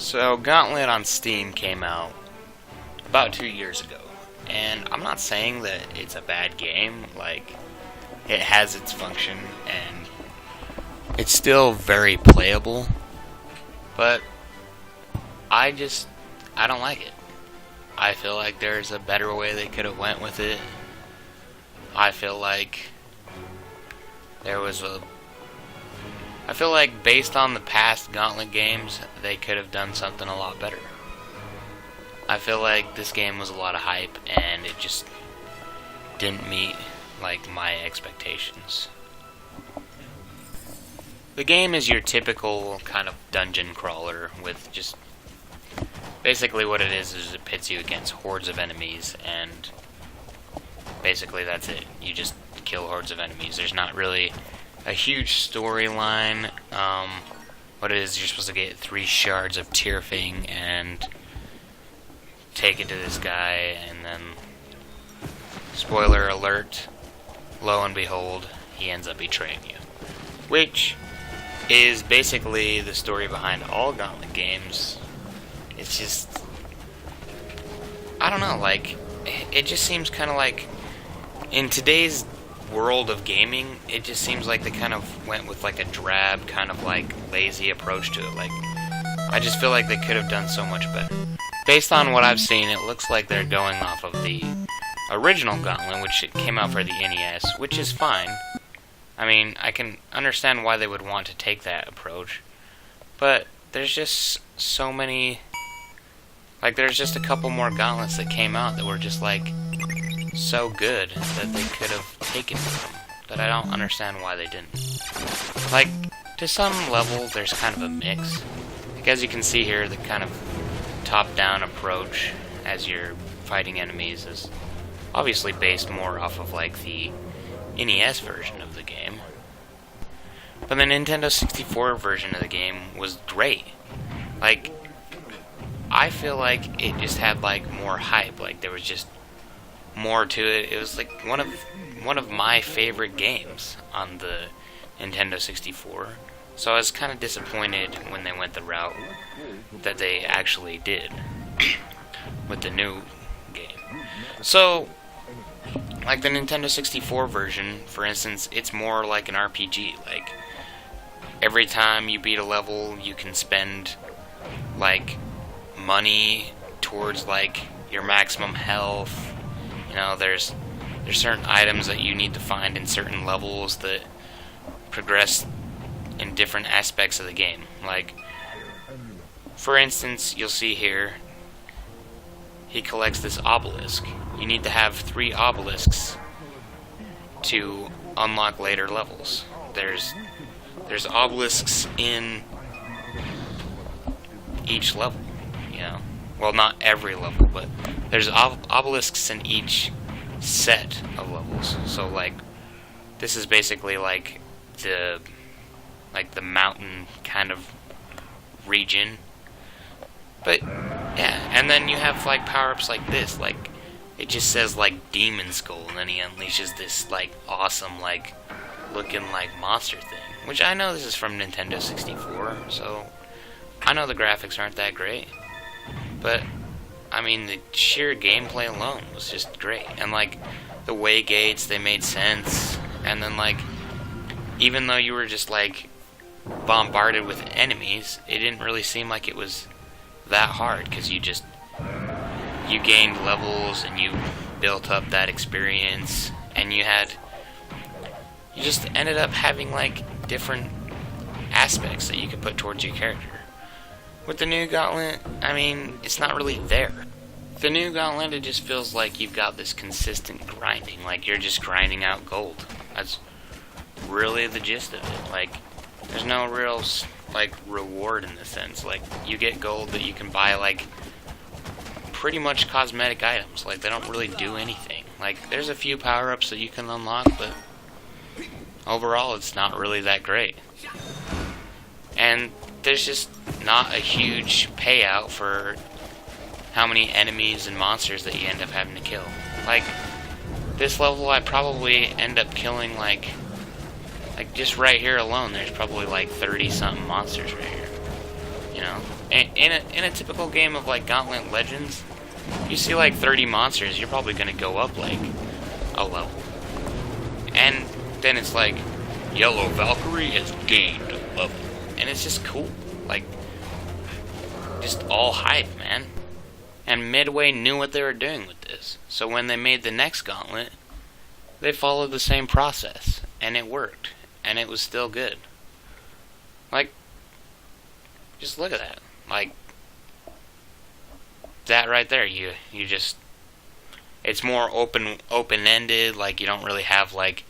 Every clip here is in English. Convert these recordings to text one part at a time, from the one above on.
So, Gauntlet on Steam came out about 2 years ago, and I'm not saying that it's a bad game. Like, it has its function, and it's still very playable, but I don't like it. I feel like there's a better way they could have went with it. I feel like based on the past Gauntlet games, they could have done something a lot better. I feel like this game was a lot of hype, and it just didn't meet, like, my expectations. The game is your typical kind of dungeon crawler with just... Basically what it is it pits you against hordes of enemies, and basically that's it. You just kill hordes of enemies. There's not really a huge storyline. What it is, you're supposed to get 3 shards of Tearfing and take it to this guy, and then, spoiler alert, lo and behold, he ends up betraying you. Which is basically the story behind all Gauntlet games. It's just, I don't know, like, it just seems kind of like, in today's world of gaming, it just seems like they kind of went with like a drab, kind of like lazy approach to it. Like, I just feel like they could have done so much better. Based on what I've seen, it looks like they're going off of the original Gauntlet, which came out for the NES, which is fine. I mean, I can understand why they would want to take that approach, but there's just so many, like, there's just a couple more Gauntlets that came out that were just like so good that they could have taken from, that I don't understand why they didn't. Like, to some level, there's kind of a mix. Like, as you can see here, the kind of top-down approach as you're fighting enemies is obviously based more off of, like, the NES version of the game. But the Nintendo 64 version of the game was great. Like, I feel like it just had, like, more hype. Like, there was just more to it. It was like one of my favorite games on the Nintendo 64. So I was kind of disappointed when they went the route that they actually did with the new game. So, like the Nintendo 64 version, for instance, it's more like an RPG. Like, every time you beat a level, you can spend, like, money towards, like, your maximum health. You know, there's certain items that you need to find in certain levels that progress in different aspects of the game. Like, for instance, you'll see here, he collects this obelisk. You need to have 3 obelisks to unlock later levels. There's obelisks in each level, you know. Well, not every level, but there's obelisks in each set of levels. So, like, this is basically like the mountain kind of region. But yeah, and then you have like power-ups like this. Like, it just says like Demon Skull, and then he unleashes this like awesome like looking like monster thing. Which I know this is from Nintendo 64, so I know the graphics aren't that great. But, I mean, the sheer gameplay alone was just great. And, like, the way gates, they made sense. And then, like, even though you were just, like, bombarded with enemies, it didn't really seem like it was that hard. Because you gained levels and you built up that experience. And you just ended up having, like, different aspects that you could put towards your character. With the new Gauntlet, I mean, it's not really there. The new Gauntlet, it just feels like you've got this consistent grinding, like you're just grinding out gold. That's really the gist of it. Like, there's no real, like, reward in the sense. Like, you get gold that you can buy, like, pretty much cosmetic items. Like, they don't really do anything. Like, there's a few power-ups that you can unlock, but overall, it's not really that great. And there's just not a huge payout for how many enemies and monsters that you end up having to kill. Like, this level I probably end up killing like just right here alone, there's probably like 30 something monsters right here. You know? And in a typical game of like Gauntlet Legends, you see like 30 monsters, you're probably gonna go up like a level. And then it's like, Yellow Valkyrie has gained a level. And it's just cool. Like, just all hype, man. And Midway knew what they were doing with this. So when they made the next Gauntlet, they followed the same process. And it worked. And it was still good. Like, just look at that. Like, that right there, you just, it's more open-ended, like, you don't really have, like,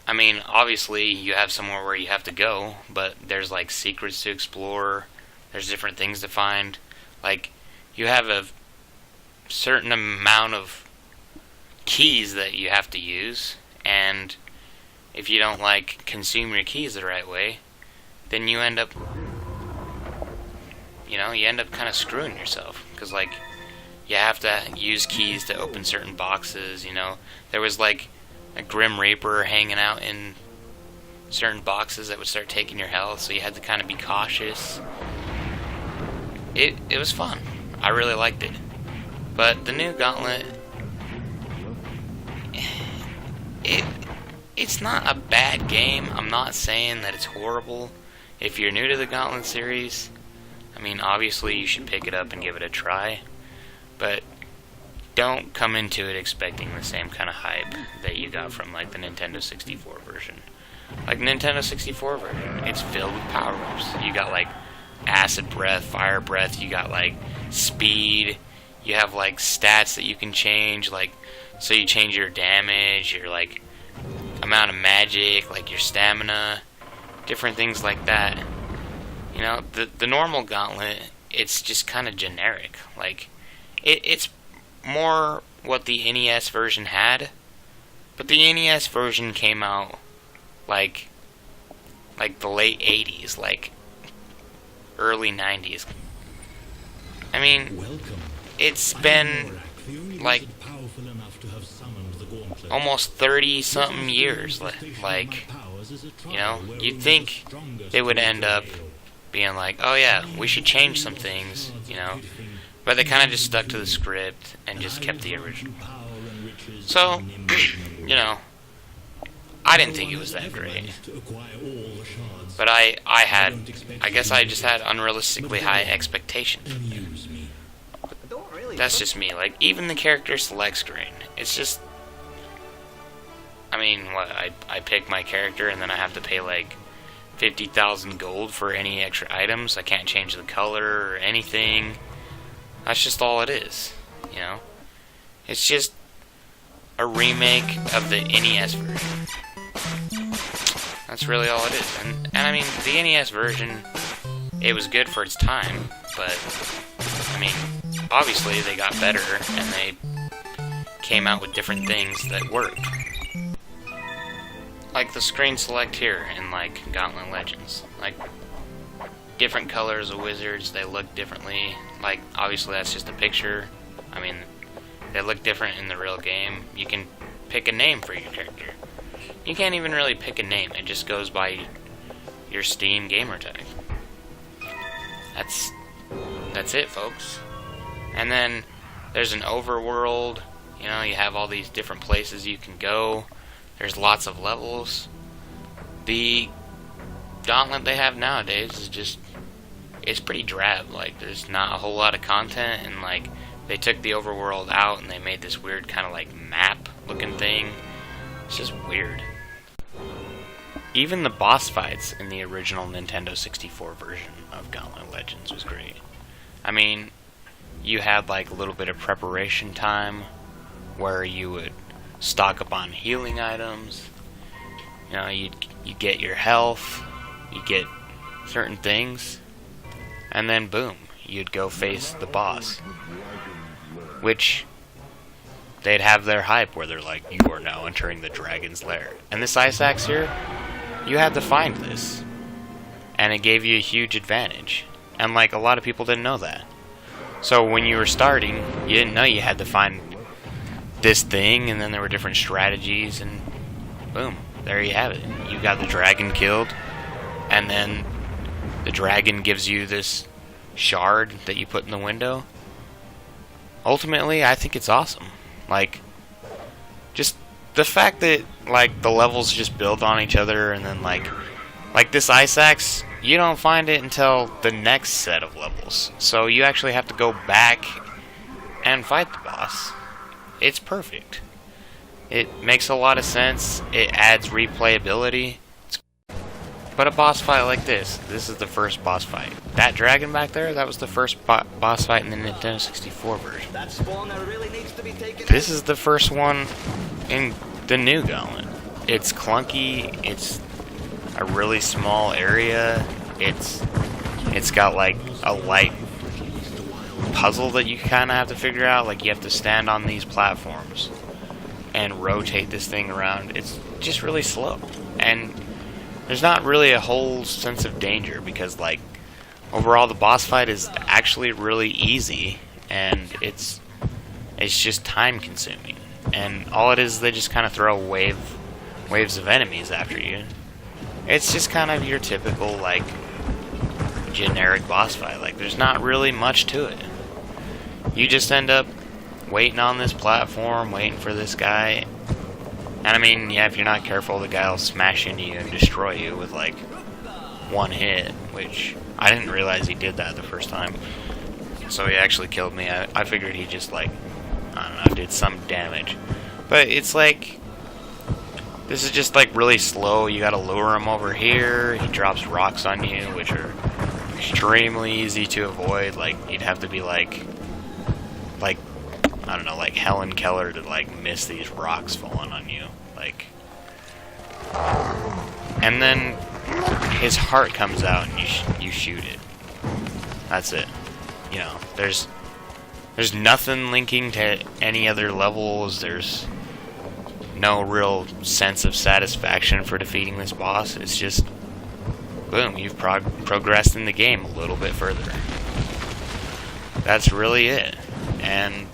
I mean, obviously, you have somewhere where you have to go, but there's, like, secrets to explore, there's different things to find, like, you have a certain amount of keys that you have to use, and if you don't, like, consume your keys the right way, then you end up, you know, you end up kind of screwing yourself, because, like, you have to use keys to open certain boxes, you know. There was, like, a Grim Reaper hanging out in certain boxes that would start taking your health, so you had to kind of be cautious. It was fun. I really liked it. But the new Gauntlet, it's not a bad game. I'm not saying that it's horrible. If you're new to the Gauntlet series, I mean, obviously you should pick it up and give it a try. But don't come into it expecting the same kind of hype that you got from, like, the Nintendo 64 version. Like, Nintendo 64 version, it's filled with power-ups. You got, like, acid breath, fire breath, you got, like, speed, you have, like, stats that you can change, like, so you change your damage, your, like, amount of magic, like, your stamina, different things like that. You know, the normal Gauntlet, it's just kind of generic. Like, it's more what the NES version had, but the NES version came out like the late 80s, like early 90s. I mean, it's been like almost 30 something years. Like, you know, you'd think they would end up being like, oh yeah, we should change some things, you know. But they kind of just stuck to the script and just kept the original. So, you know, I didn't think it was that great. But I guess I just had unrealistically high expectations. That's just me. Like, even the character select screen, it's just, I mean, what, I pick my character and then I have to pay like 50,000 gold for any extra items. I can't change the color or anything. That's just all it is, you know? It's just a remake of the NES version. That's really all it is. And I mean, the NES version, it was good for its time, but, I mean, obviously they got better, and they came out with different things that worked. Like the screen select here in, like, Gauntlet Legends. Like, different colors of wizards, they look differently. Like, obviously that's just a picture. I mean, they look different in the real game. You can pick a name for your character. You can't even really pick a name. It just goes by your Steam gamer tag. That's it, folks. And then there's an overworld. You know, you have all these different places you can go. There's lots of levels. The Gauntlet they have nowadays is just, it's pretty drab. Like, there's not a whole lot of content, and like, they took the overworld out and they made this weird kind of like map looking thing. It's just weird. Even the boss fights in the original Nintendo 64 version of Gauntlet Legends was great. I mean, you had like a little bit of preparation time where you would stock up on healing items. You know, you get your health, you get certain things, and then boom, you'd go face the boss. Which, they'd have their hype where they're like, you are now entering the dragon's lair. And this ice axe here, you had to find this. And it gave you a huge advantage. And like, a lot of people didn't know that. So when you were starting, you didn't know you had to find this thing, and then there were different strategies, and boom, there you have it. You got the dragon killed, and then the dragon gives you this shard that you put in the window. Ultimately, I think it's awesome. Like, just the fact that, like, the levels just build on each other, and then, like this ice axe, you don't find it until the next set of levels. So you actually have to go back and fight the boss. It's perfect. It makes a lot of sense. It adds replayability. But a boss fight like this is the first boss fight. That dragon back there, that was the first boss fight in the Nintendo 64 version. This is the first one in the new Gauntlet. It's clunky, it's a really small area, it's got like a light puzzle that you kind of have to figure out. Like, you have to stand on these platforms and rotate this thing around. It's just really slow, and there's not really a whole sense of danger, because, like, overall the boss fight is actually really easy, and it's just time consuming. And all it is, they just kind of throw waves of enemies after you. It's just kind of your typical, like, generic boss fight. Like, there's not really much to it. You just end up waiting on this platform, waiting for this guy. And I mean, yeah, if you're not careful, the guy will smash into you and destroy you with, like, one hit, which I didn't realize he did that the first time. So he actually killed me. I figured he just, like, I don't know, did some damage. But it's like, this is just, like, really slow. You gotta lure him over here. He drops rocks on you, which are extremely easy to avoid. Like, you'd have to be, like, I don't know, like Helen Keller to, like, miss these rocks falling on you. Like, and then his heart comes out and you shoot it. That's it. You know, there's nothing linking to any other levels. There's no real sense of satisfaction for defeating this boss. It's just, boom, you've progressed in the game a little bit further. That's really it. And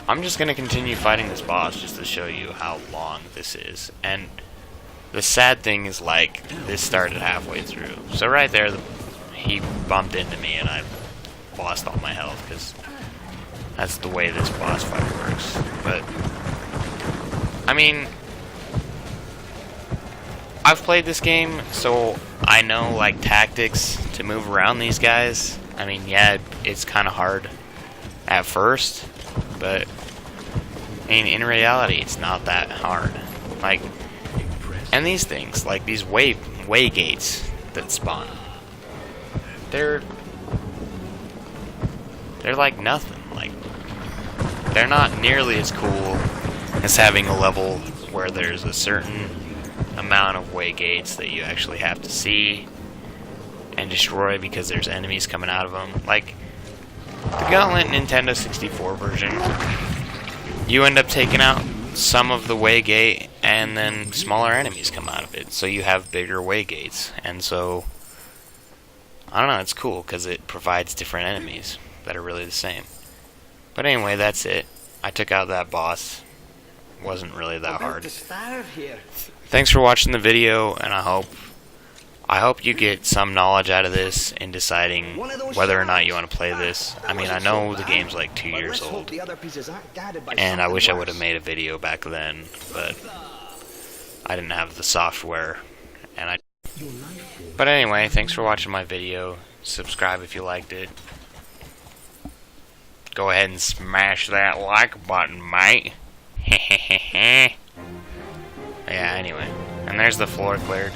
I'm just going to continue fighting this boss just to show you how long this is. And the sad thing is, like, this started halfway through. So right there, he bumped into me and I lost all my health, because that's the way this boss fight works. But, I mean, I've played this game, so I know, like, tactics to move around these guys. I mean, yeah, it's kind of hard at first, but I mean, in reality, it's not that hard. Like, and these things, like these way gates that spawn, they're like nothing. Like, they're not nearly as cool as having a level where there's a certain amount of way gates that you actually have to see and destroy because there's enemies coming out of them. Like, the Gauntlet Nintendo 64 version, you end up taking out some of the way gate, and then smaller enemies come out of it, so you have bigger way gates. And so, I don't know, it's cool because it provides different enemies that are really the same. But anyway, that's it. I took out that boss. Wasn't really that hard. Thanks for watching the video, and I hope you get some knowledge out of this in deciding whether or not you want to play this. I mean, I know the game's like 2 years old, and I wish I would have made a video back then, but I didn't have the software. But anyway, thanks for watching my video. Subscribe if you liked it. Go ahead and smash that like button, mate. Yeah, anyway. And there's the floor cleared.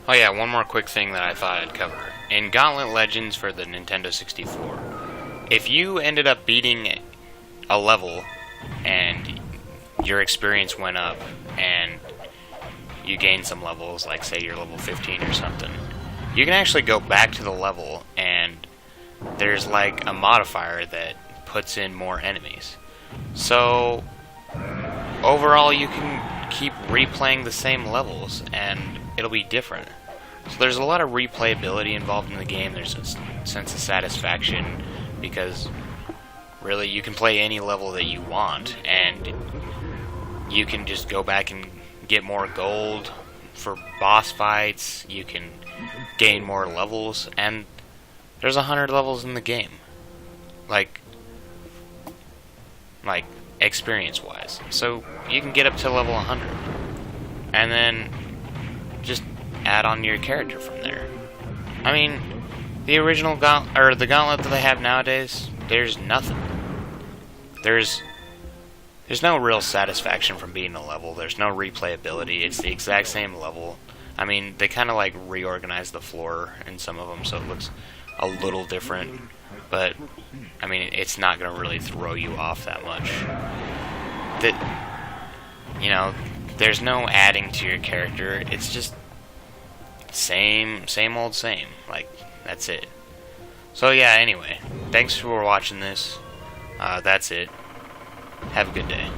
Oh yeah, one more quick thing that I thought I'd cover. In Gauntlet Legends for the Nintendo 64, if you ended up beating a level and your experience went up and you gained some levels, like say you're level 15 or something, you can actually go back to the level and there's like a modifier that puts in more enemies. So overall you can keep replaying the same levels and it'll be different. So there's a lot of replayability involved in the game. There's a sense of satisfaction because really you can play any level that you want and you can just go back and get more gold, for boss fights, you can gain more levels, and there's 100 levels in the game. Like experience-wise. So you can get up to level 100. And then just add on your character from there. I mean, the original the Gauntlet that they have nowadays, there's nothing. There's no real satisfaction from beating a level. There's no replayability. It's the exact same level. I mean, they kind of like reorganized the floor in some of them, so it looks a little different. But I mean, it's not gonna really throw you off that much. You know, there's no adding to your character. It's just same old same. Like, that's it. So yeah, anyway, thanks for watching this. That's it. Have a good day.